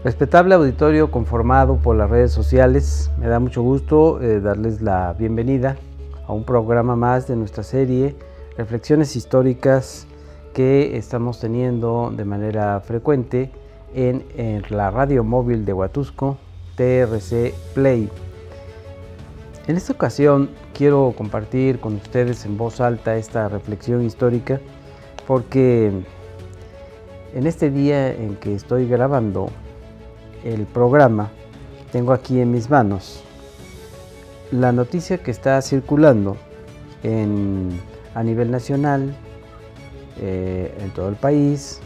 Respetable auditorio conformado por las redes sociales, me da mucho gusto darles la bienvenida a un programa más de nuestra serie Reflexiones Históricas que estamos teniendo de manera frecuente en la radio móvil de Huatusco, TRC Play. En esta ocasión quiero compartir con ustedes en voz alta esta reflexión histórica porque en este día en que estoy grabando el programa, tengo aquí en mis manos la noticia que está circulando a nivel nacional, en todo el país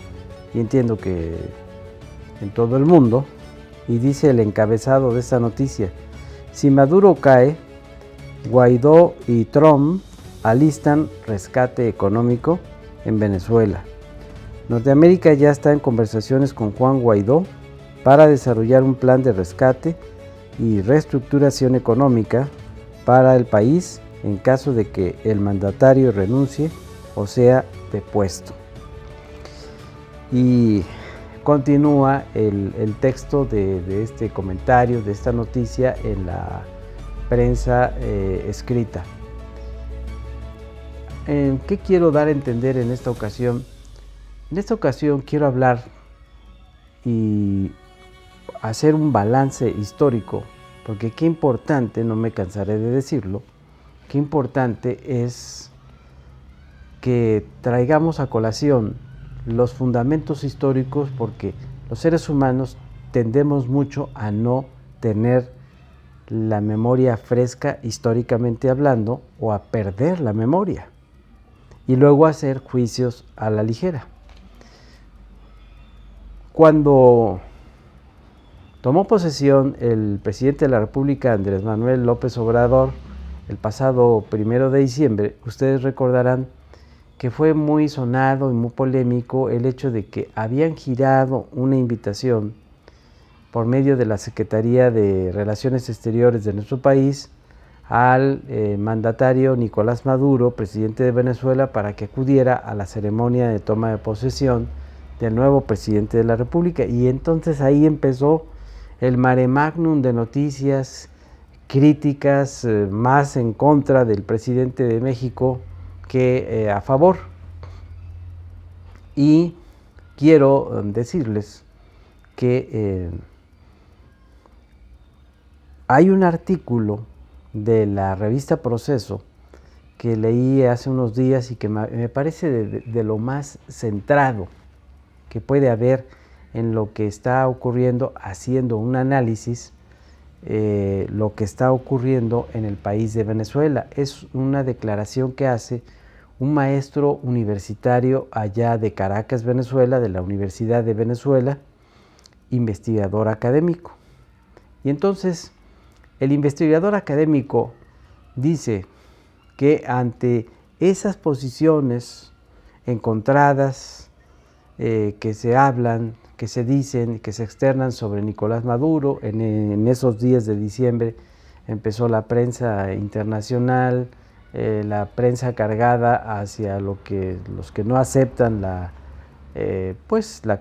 y entiendo que en todo el mundo, y dice el encabezado de esta noticia: si Maduro cae, Guaidó y Trump alistan rescate económico en Venezuela. Norteamérica ya está en conversaciones con Juan Guaidó para desarrollar un plan de rescate y reestructuración económica para el país en caso de que el mandatario renuncie o sea depuesto. Y continúa el texto de este comentario, de esta noticia en la prensa escrita. ¿Qué quiero dar a entender en esta ocasión? En esta ocasión quiero hablar y hacer un balance histórico, porque qué importante, no me cansaré de decirlo, qué importante es que traigamos a colación los fundamentos históricos, porque los seres humanos tendemos mucho a no tener la memoria fresca históricamente hablando, o a perder la memoria y luego hacer juicios a la ligera. Cuando tomó posesión el presidente de la República, Andrés Manuel López Obrador, el pasado 1 de diciembre, ustedes recordarán que fue muy sonado y muy polémico el hecho de que habían girado una invitación por medio de la Secretaría de Relaciones Exteriores de nuestro país al mandatario Nicolás Maduro, presidente de Venezuela, para que acudiera a la ceremonia de toma de posesión del nuevo presidente de la República. Y entonces ahí empezó el mare magnum de noticias críticas, más en contra del presidente de México que a favor. Y quiero decirles que hay un artículo de la revista Proceso que leí hace unos días y que me parece de lo más centrado que puede haber en lo que está ocurriendo, haciendo un análisis, lo que está ocurriendo en el país de Venezuela. Es una declaración que hace un maestro universitario allá de Caracas, Venezuela, de la Universidad de Venezuela, investigador académico. Y entonces el investigador académico dice que ante esas posiciones encontradas que se hablan, que se dicen, que se externan sobre Nicolás Maduro, en esos días de diciembre empezó la prensa internacional, la prensa cargada hacia los que no aceptan la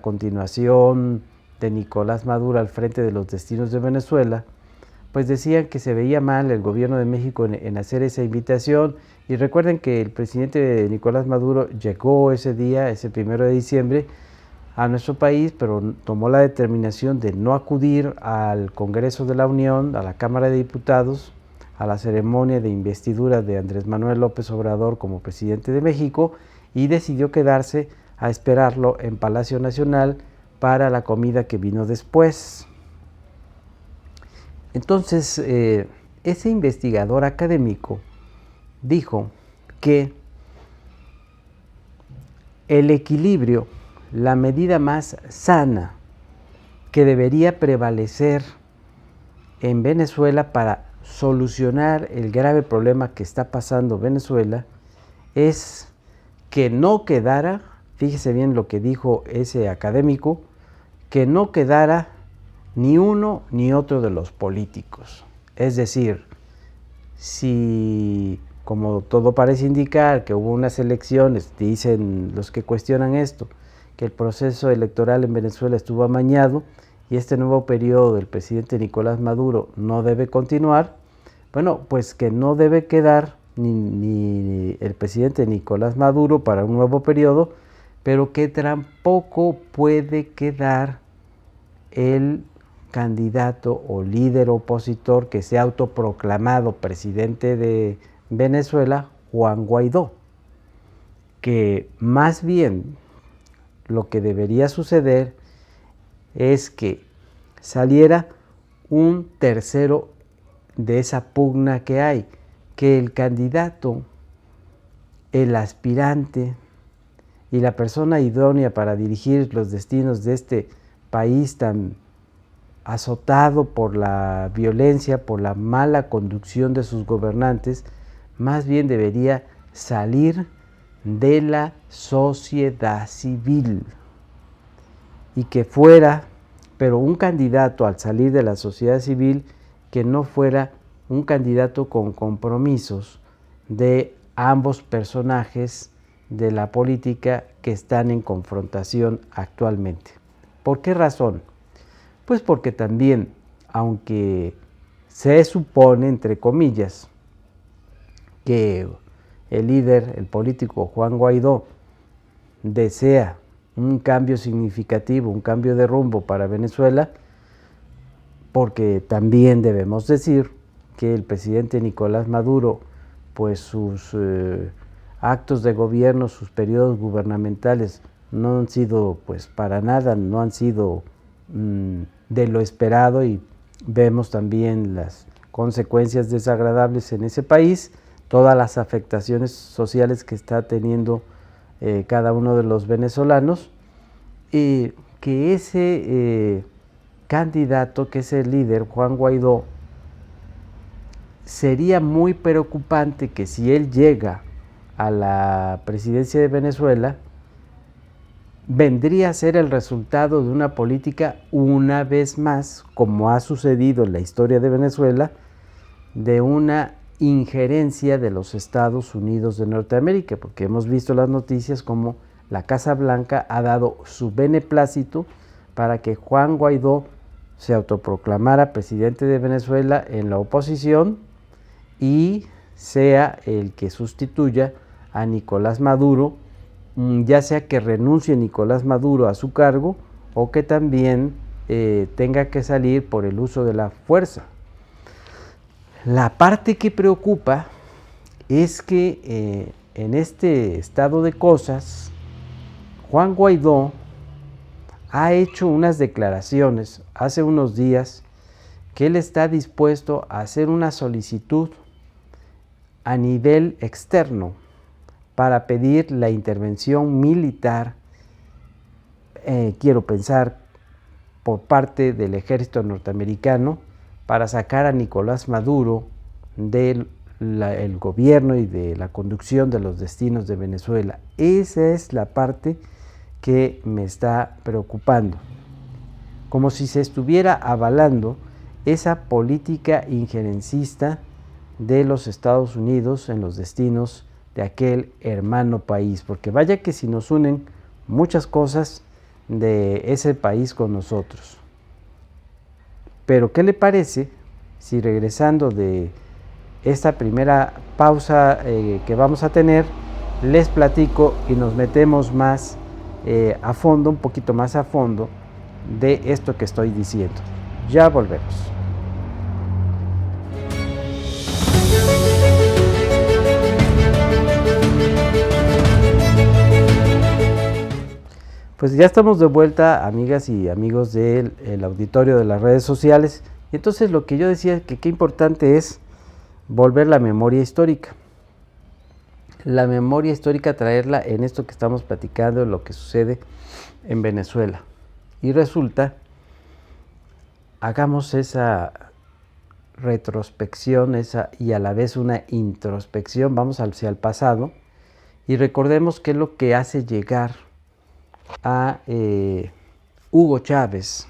continuación de Nicolás Maduro al frente de los destinos de Venezuela, pues decían que se veía mal el gobierno de México en hacer esa invitación. Y recuerden que el presidente Nicolás Maduro llegó ese día, ese 1 de diciembre, a nuestro país, pero tomó la determinación de no acudir al Congreso de la Unión, a la Cámara de Diputados, a la ceremonia de investidura de Andrés Manuel López Obrador como presidente de México, y decidió quedarse a esperarlo en Palacio Nacional para la comida que vino después. Entonces, ese investigador académico dijo que el equilibrio, la medida más sana que debería prevalecer en Venezuela para solucionar el grave problema que está pasando Venezuela, es que no quedara, fíjese bien lo que dijo ese académico, que no quedara ni uno ni otro de los políticos. Es decir, si, como todo parece indicar, que hubo unas elecciones, dicen los que cuestionan esto, que el proceso electoral en Venezuela estuvo amañado y este nuevo periodo del presidente Nicolás Maduro no debe continuar, bueno, pues que no debe quedar ni el presidente Nicolás Maduro para un nuevo periodo, pero que tampoco puede quedar el candidato o líder opositor que se ha autoproclamado presidente de Venezuela, Juan Guaidó, que más bien lo que debería suceder es que saliera un tercero de esa pugna que hay, que el candidato, el aspirante y la persona idónea para dirigir los destinos de este país tan azotado por la violencia, por la mala conducción de sus gobernantes, más bien debería salir de la sociedad civil y que fuera, pero un candidato al salir de la sociedad civil que no fuera un candidato con compromisos de ambos personajes de la política que están en confrontación actualmente. ¿Por qué razón? Pues porque también, aunque se supone, entre comillas, que el líder, el político Juan Guaidó, desea un cambio significativo, un cambio de rumbo para Venezuela, porque también debemos decir que el presidente Nicolás Maduro, pues sus actos de gobierno, sus periodos gubernamentales no han sido, pues para nada, no han sido de lo esperado, y vemos también las consecuencias desagradables en ese país, todas las afectaciones sociales que está teniendo cada uno de los venezolanos, y que ese candidato, que ese líder, Juan Guaidó, sería muy preocupante que si él llega a la presidencia de Venezuela, vendría a ser el resultado de una política, una vez más, como ha sucedido en la historia de Venezuela, de una injerencia de los Estados Unidos de Norteamérica, porque hemos visto las noticias como la Casa Blanca ha dado su beneplácito para que Juan Guaidó se autoproclamara presidente de Venezuela en la oposición y sea el que sustituya a Nicolás Maduro, ya sea que renuncie Nicolás Maduro a su cargo o que también tenga que salir por el uso de la fuerza. La parte que preocupa es que en este estado de cosas, Juan Guaidó ha hecho unas declaraciones hace unos días que él está dispuesto a hacer una solicitud a nivel externo para pedir la intervención militar, quiero pensar, por parte del ejército norteamericano para sacar a Nicolás Maduro del gobierno y de la conducción de los destinos de Venezuela. Esa es la parte que me está preocupando, como si se estuviera avalando esa política injerencista de los Estados Unidos en los destinos de aquel hermano país, porque vaya que si nos unen muchas cosas de ese país con nosotros. Pero ¿qué le parece si, regresando de esta primera pausa que vamos a tener, les platico y nos metemos más a fondo, un poquito más a fondo de esto que estoy diciendo? Ya volvemos. Pues ya estamos de vuelta, amigas y amigos del auditorio de las redes sociales. Y entonces lo que yo decía, que qué importante es volver la memoria histórica. La memoria histórica, traerla en esto que estamos platicando, en lo que sucede en Venezuela. Y resulta, hagamos esa retrospección y a la vez una introspección, vamos hacia el pasado y recordemos qué es lo que hace llegar a Hugo Chávez,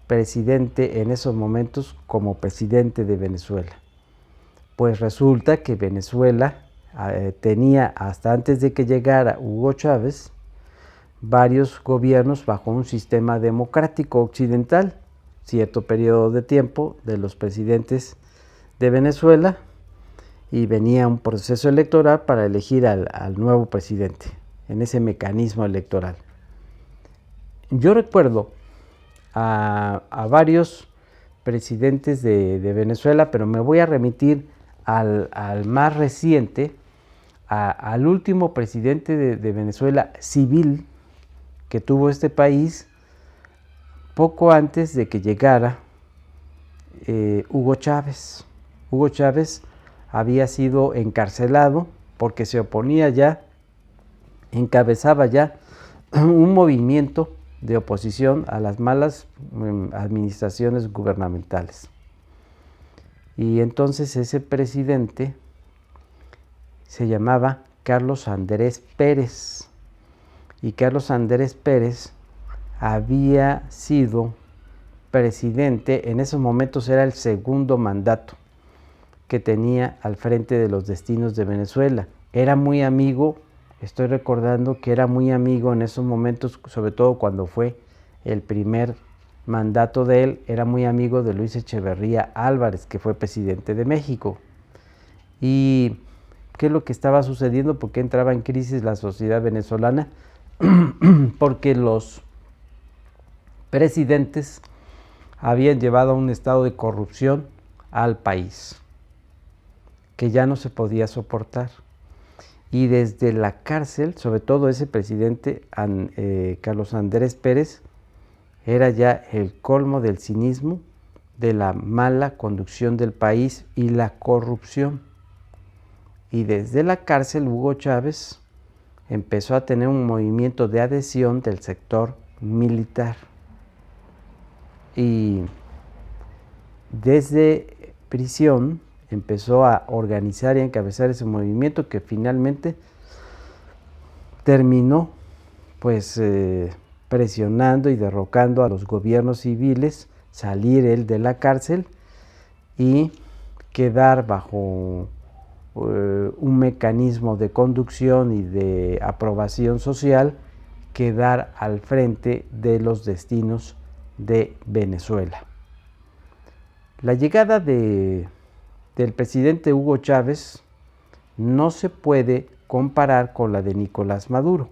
presidente en esos momentos como presidente de Venezuela. Pues resulta que Venezuela tenía, hasta antes de que llegara Hugo Chávez, varios gobiernos bajo un sistema democrático occidental, cierto periodo de tiempo de los presidentes de Venezuela, y venía un proceso electoral para elegir al nuevo presidente en ese mecanismo electoral. Yo recuerdo a varios presidentes de Venezuela, pero me voy a remitir al más reciente, al último presidente de Venezuela civil que tuvo este país poco antes de que llegara Hugo Chávez. Hugo Chávez había sido encarcelado porque se oponía ya, encabezaba ya un movimiento de oposición a las malas administraciones gubernamentales. Y entonces ese presidente se llamaba Carlos Andrés Pérez. Y Carlos Andrés Pérez había sido presidente, en esos momentos era el segundo mandato que tenía al frente de los destinos de Venezuela. Era muy amigo, estoy recordando que era muy amigo en esos momentos, sobre todo cuando fue el primer mandato de él, era muy amigo de Luis Echeverría Álvarez, que fue presidente de México. ¿Y qué es lo que estaba sucediendo? ¿Por qué entraba en crisis la sociedad venezolana? Porque los presidentes habían llevado a un estado de corrupción al país que ya no se podía soportar. Y desde la cárcel, sobre todo ese presidente Carlos Andrés Pérez, era ya el colmo del cinismo, de la mala conducción del país y la corrupción. Y desde la cárcel Hugo Chávez empezó a tener un movimiento de adhesión del sector militar. Y desde prisión empezó a organizar y a encabezar ese movimiento que finalmente terminó pues presionando y derrocando a los gobiernos civiles, salir él de la cárcel y quedar bajo un mecanismo de conducción y de aprobación social, quedar al frente de los destinos de Venezuela. La llegada del presidente Hugo Chávez no se puede comparar con la de Nicolás Maduro,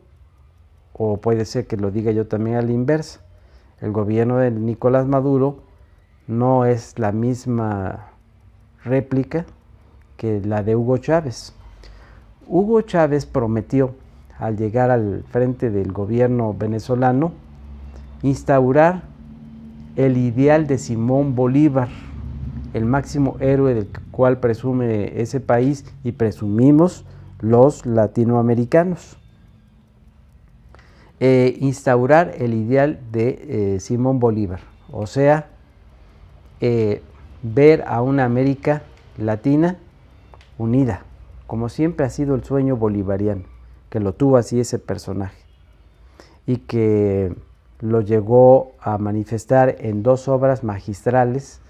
o puede ser que lo diga yo también a la inversa. El gobierno de Nicolás Maduro no es la misma réplica que la de Hugo Chávez. Hugo Chávez prometió, al llegar al frente del gobierno venezolano, instaurar el ideal de Simón Bolívar, el máximo héroe del cual presume ese país y presumimos los latinoamericanos. Instaurar el ideal de Simón Bolívar, o sea, ver a una América Latina unida, como siempre ha sido el sueño bolivariano, que lo tuvo así ese personaje, y que lo llegó a manifestar en dos obras magistrales,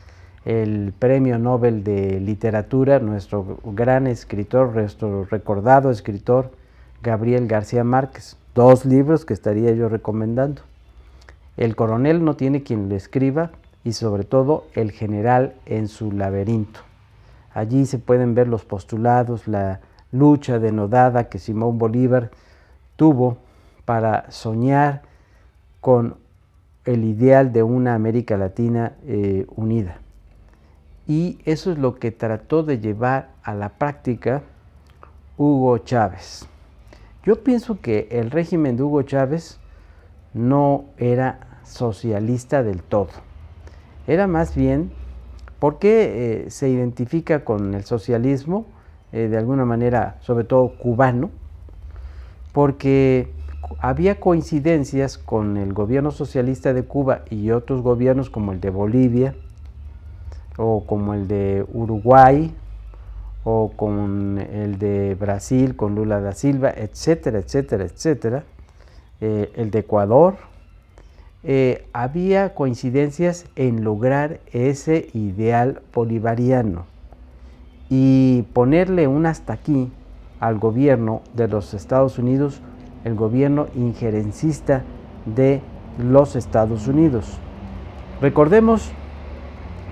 el Premio Nobel de Literatura, nuestro gran escritor, nuestro recordado escritor Gabriel García Márquez, dos libros que estaría yo recomendando. El coronel no tiene quien lo escriba y sobre todo El general en su laberinto. Allí se pueden ver los postulados, la lucha denodada que Simón Bolívar tuvo para soñar con el ideal de una América Latina unida. Y eso es lo que trató de llevar a la práctica Hugo Chávez. Yo pienso que el régimen de Hugo Chávez no era socialista del todo. Era más bien, porque se identifica con el socialismo, de alguna manera, sobre todo cubano, porque había coincidencias con el gobierno socialista de Cuba y otros gobiernos como el de Bolivia, o como el de Uruguay, o con el de Brasil, con Lula da Silva, etcétera, etcétera, etcétera, el de Ecuador. Había coincidencias en lograr ese ideal bolivariano y ponerle un hasta aquí al gobierno de los Estados Unidos el gobierno injerencista de los Estados Unidos. Recordemos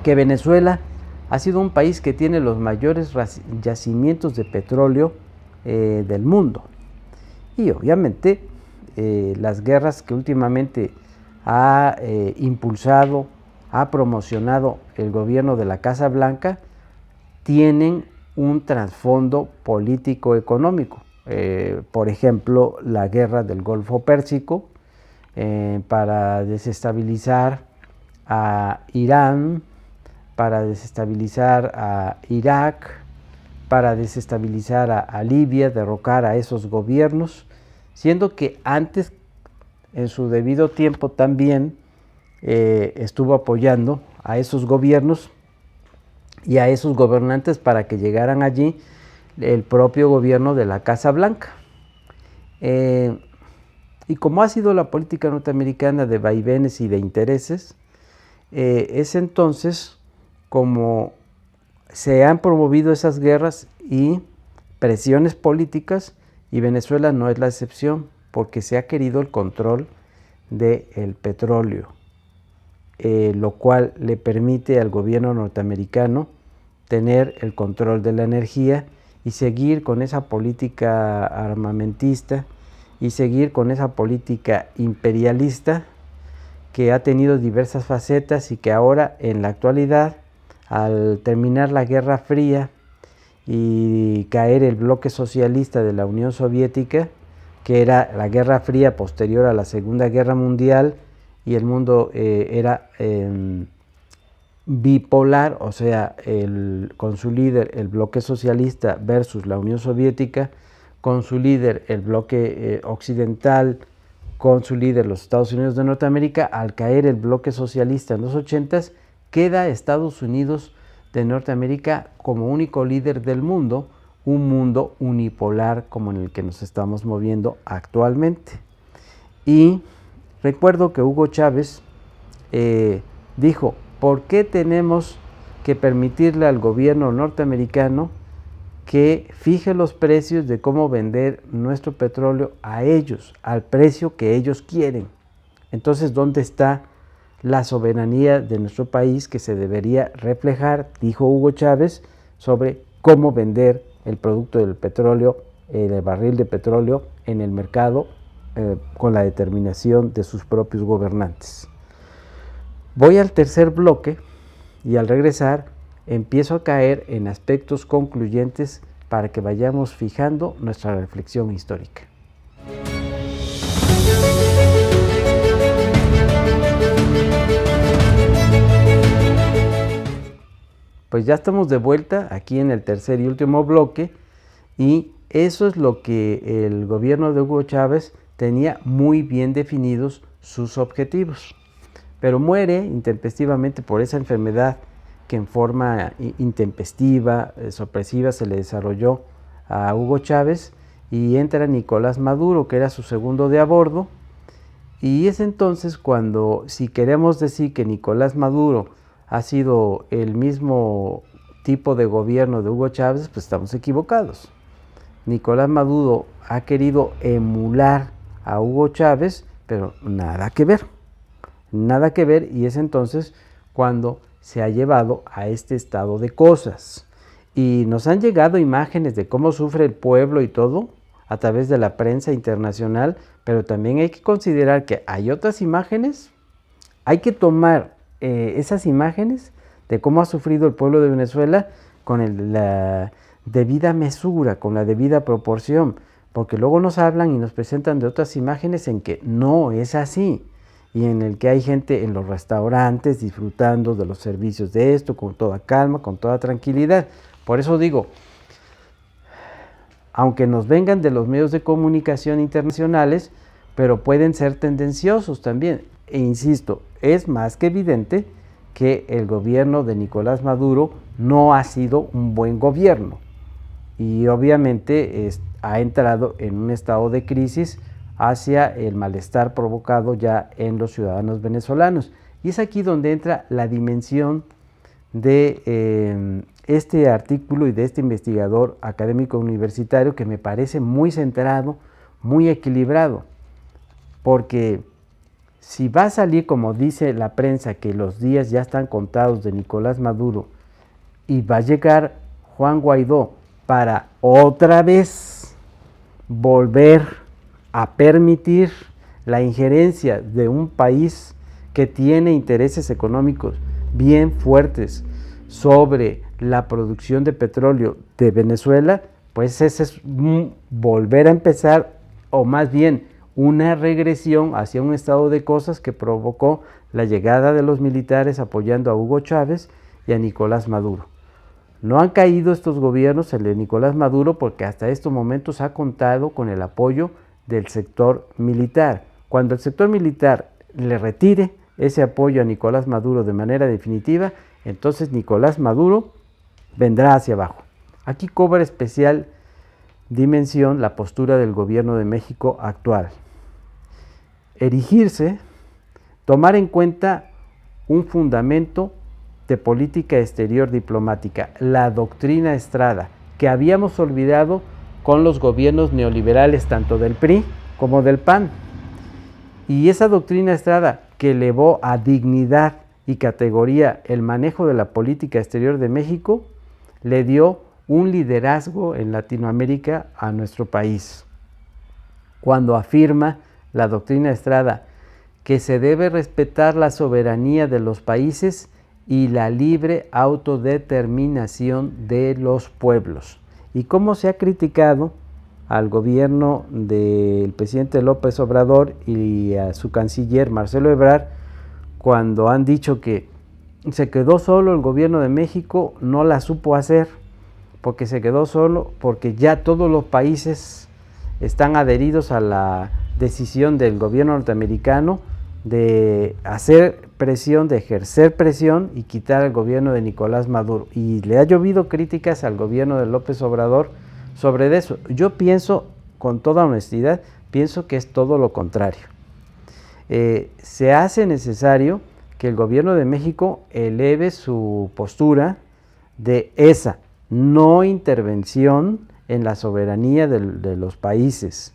que Venezuela ha sido un país que tiene los mayores yacimientos de petróleo del mundo. Y obviamente las guerras que últimamente ha impulsado, ha promocionado el gobierno de la Casa Blanca tienen un trasfondo político-económico. Por ejemplo, la guerra del Golfo Pérsico para desestabilizar a Irán, para desestabilizar a Irak, para desestabilizar a Libia, derrocar a esos gobiernos, siendo que antes, en su debido tiempo también, estuvo apoyando a esos gobiernos y a esos gobernantes para que llegaran allí el propio gobierno de la Casa Blanca. Y como ha sido la política norteamericana de vaivenes y de intereses, es entonces como se han promovido esas guerras y presiones políticas, y Venezuela no es la excepción, porque se ha querido el control del petróleo, lo cual le permite al gobierno norteamericano tener el control de la energía y seguir con esa política armamentista y seguir con esa política imperialista que ha tenido diversas facetas y que ahora en la actualidad, al terminar la Guerra Fría y caer el bloque socialista de la Unión Soviética, que era la Guerra Fría posterior a la Segunda Guerra Mundial, y el mundo era bipolar, o sea, con su líder el bloque socialista versus la Unión Soviética, con su líder el bloque occidental, con su líder los Estados Unidos de Norteamérica. Al caer el bloque socialista en los 80s, queda Estados Unidos de Norteamérica como único líder del mundo, un mundo unipolar como en el que nos estamos moviendo actualmente. Y recuerdo que Hugo Chávez dijo, ¿por qué tenemos que permitirle al gobierno norteamericano que fije los precios de cómo vender nuestro petróleo a ellos, al precio que ellos quieren? Entonces, ¿dónde está la soberanía de nuestro país que se debería reflejar, dijo Hugo Chávez, sobre cómo vender el producto del petróleo, el barril de petróleo en el mercado con la determinación de sus propios gobernantes? Voy al tercer bloque y al regresar empiezo a caer en aspectos concluyentes para que vayamos fijando nuestra reflexión histórica. Pues ya estamos de vuelta aquí en el tercer y último bloque, y eso es lo que el gobierno de Hugo Chávez tenía muy bien definidos sus objetivos, pero muere intempestivamente por esa enfermedad que en forma intempestiva, sorpresiva, se le desarrolló a Hugo Chávez, y entra Nicolás Maduro, que era su segundo de a bordo, y es entonces cuando, si queremos decir que Nicolás Maduro ha sido el mismo tipo de gobierno de Hugo Chávez, pues estamos equivocados. Nicolás Maduro ha querido emular a Hugo Chávez, pero nada que ver, y es entonces cuando se ha llevado a este estado de cosas. Y nos han llegado imágenes de cómo sufre el pueblo y todo a través de la prensa internacional, pero también hay que considerar que hay otras imágenes. Hay que tomar esas imágenes de cómo ha sufrido el pueblo de Venezuela con la debida mesura, con la debida proporción, porque luego nos hablan y nos presentan de otras imágenes en que no es así, y en el que hay gente en los restaurantes disfrutando de los servicios de esto, con toda calma, con toda tranquilidad. Por eso digo, aunque nos vengan de los medios de comunicación internacionales, pero pueden ser tendenciosos también. E insisto, es más que evidente que el gobierno de Nicolás Maduro no ha sido un buen gobierno, y obviamente ha entrado en un estado de crisis hacia el malestar provocado ya en los ciudadanos venezolanos. Y es aquí donde entra la dimensión de este artículo y de este investigador académico universitario, que me parece muy centrado, muy equilibrado, porque si va a salir, como dice la prensa, que los días ya están contados de Nicolás Maduro y va a llegar Juan Guaidó para otra vez volver a permitir la injerencia de un país que tiene intereses económicos bien fuertes sobre la producción de petróleo de Venezuela, pues ese es volver a empezar, o más bien una regresión hacia un estado de cosas que provocó la llegada de los militares apoyando a Hugo Chávez y a Nicolás Maduro. No han caído estos gobiernos, el de Nicolás Maduro, porque hasta estos momentos ha contado con el apoyo del sector militar. Cuando el sector militar le retire ese apoyo a Nicolás Maduro de manera definitiva, entonces Nicolás Maduro vendrá hacia abajo. Aquí cobra especial dimensión la postura del gobierno de México actual. Erigirse, tomar en cuenta un fundamento de política exterior diplomática, la doctrina Estrada, que habíamos olvidado con los gobiernos neoliberales tanto del PRI como del PAN. Y esa doctrina Estrada, que elevó a dignidad y categoría el manejo de la política exterior de México, le dio un liderazgo en Latinoamérica a nuestro país. Cuando afirma la doctrina Estrada que se debe respetar la soberanía de los países y la libre autodeterminación de los pueblos. Y cómo se ha criticado al gobierno del presidente López Obrador y a su canciller Marcelo Ebrard, cuando han dicho que se quedó solo el gobierno de México, no la supo hacer, porque se quedó solo, porque ya todos los países están adheridos a la decisión del gobierno norteamericano de hacer presión, de ejercer presión y quitar al gobierno de Nicolás Maduro. Y le ha llovido críticas al gobierno de López Obrador sobre eso. Yo pienso, con toda honestidad, pienso que es todo lo contrario. Se hace necesario que el gobierno de México eleve su postura de esa no intervención en la soberanía de los países,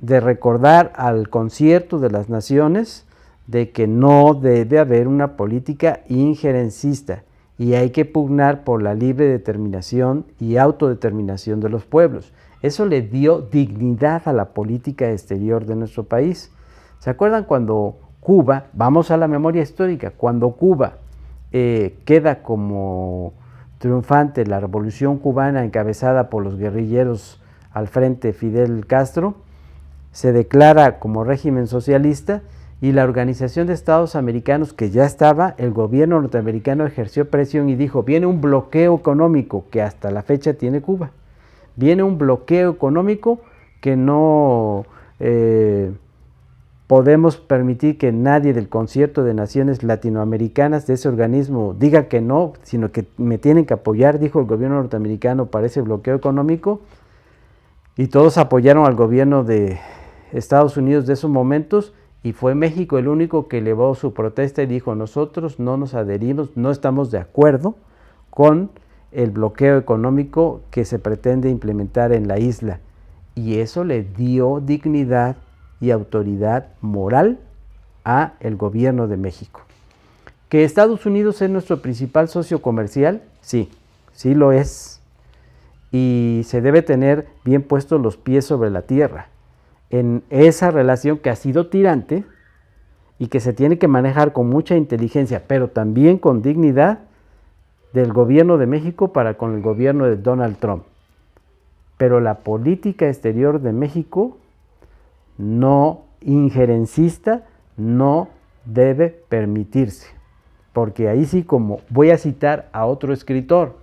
de recordar al concierto de las naciones de que no debe haber una política injerencista y hay que pugnar por la libre determinación y autodeterminación de los pueblos. Eso le dio dignidad a la política exterior de nuestro país. ¿Se acuerdan cuando Cuba, vamos a la memoria histórica, cuando Cuba queda como triunfante la revolución cubana encabezada por los guerrilleros al frente Fidel Castro, se declara como régimen socialista y la Organización de Estados Americanos, que ya estaba, el gobierno norteamericano ejerció presión y dijo, viene un bloqueo económico que hasta la fecha tiene Cuba, viene un bloqueo económico que no podemos permitir que nadie del concierto de naciones latinoamericanas de ese organismo diga que no, sino que me tienen que apoyar, dijo el gobierno norteamericano para ese bloqueo económico, y todos apoyaron al gobierno de Estados Unidos de esos momentos, y fue México el único que elevó su protesta y dijo, nosotros no nos adherimos, no estamos de acuerdo con el bloqueo económico que se pretende implementar en la isla. Y eso le dio dignidad y autoridad moral a el gobierno de México. ¿Que Estados Unidos es nuestro principal socio comercial? Sí, sí lo es. Y se debe tener bien puestos los pies sobre la tierra en esa relación que ha sido tirante y que se tiene que manejar con mucha inteligencia, pero también con dignidad del gobierno de México para con el gobierno de Donald Trump. Pero la política exterior de México no injerencista no debe permitirse, porque ahí sí, como voy a citar a otro escritor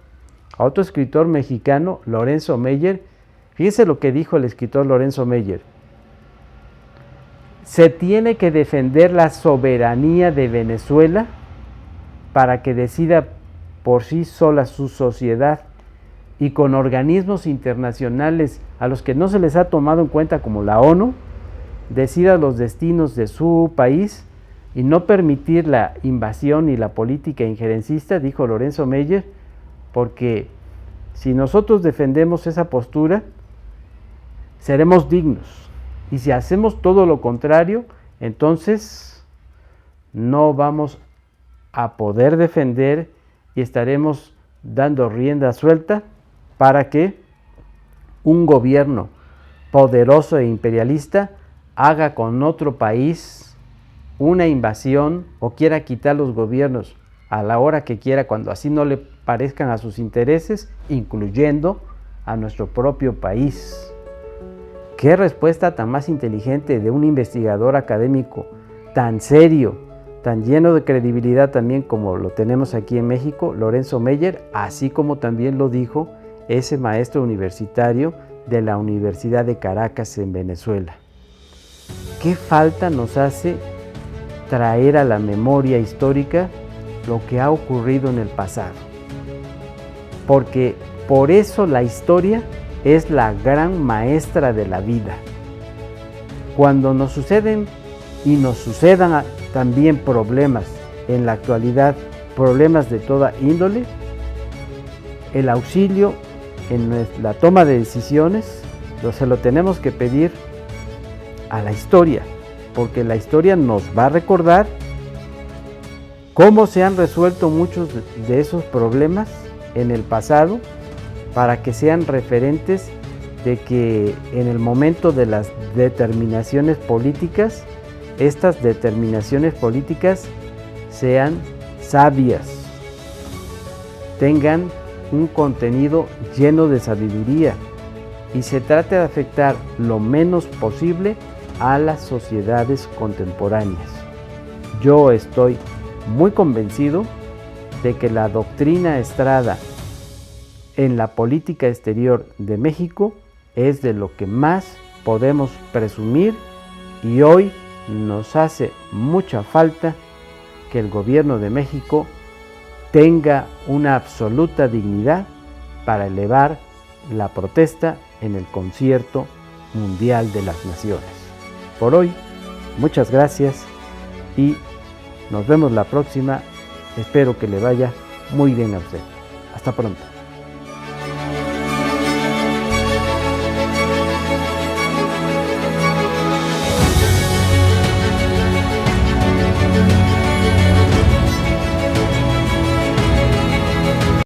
mexicano, Lorenzo Meyer. Fíjense lo que dijo el escritor Lorenzo Meyer: se tiene que defender la soberanía de Venezuela para que decida por sí sola su sociedad y con organismos internacionales a los que no se les ha tomado en cuenta como la ONU, decida los destinos de su país y no permitir la invasión y la política injerencista, dijo Lorenzo Meyer, porque si nosotros defendemos esa postura, seremos dignos Y si hacemos todo lo contrario, entonces no vamos a poder defender y estaremos dando rienda suelta para que un gobierno poderoso e imperialista haga con otro país una invasión o quiera quitar los gobiernos a la hora que quiera, cuando así no le parezcan a sus intereses, incluyendo a nuestro propio país. ¿Qué respuesta tan más inteligente de un investigador académico tan serio, tan lleno de credibilidad también como lo tenemos aquí en México, Lorenzo Meyer, así como también lo dijo ese maestro universitario de la Universidad de Caracas en Venezuela? ¿Qué falta nos hace traer a la memoria histórica lo que ha ocurrido en el pasado? Porque por eso la historia es la gran maestra de la vida. Cuando nos suceden y nos sucedan también problemas en la actualidad, problemas de toda índole, el auxilio en la toma de decisiones se lo tenemos que pedir a la historia, porque la historia nos va a recordar cómo se han resuelto muchos de esos problemas en el pasado, para que sean referentes de que en el momento de las determinaciones políticas, estas determinaciones políticas sean sabias, tengan un contenido lleno de sabiduría y se trate de afectar lo menos posible a las sociedades contemporáneas. Yo estoy muy convencido de que la doctrina Estrada en la política exterior de México es de lo que más podemos presumir, y hoy nos hace mucha falta que el gobierno de México tenga una absoluta dignidad para elevar la protesta en el Concierto Mundial de las Naciones. Por hoy, muchas gracias y nos vemos la próxima. Espero que le vaya muy bien a usted. Hasta pronto.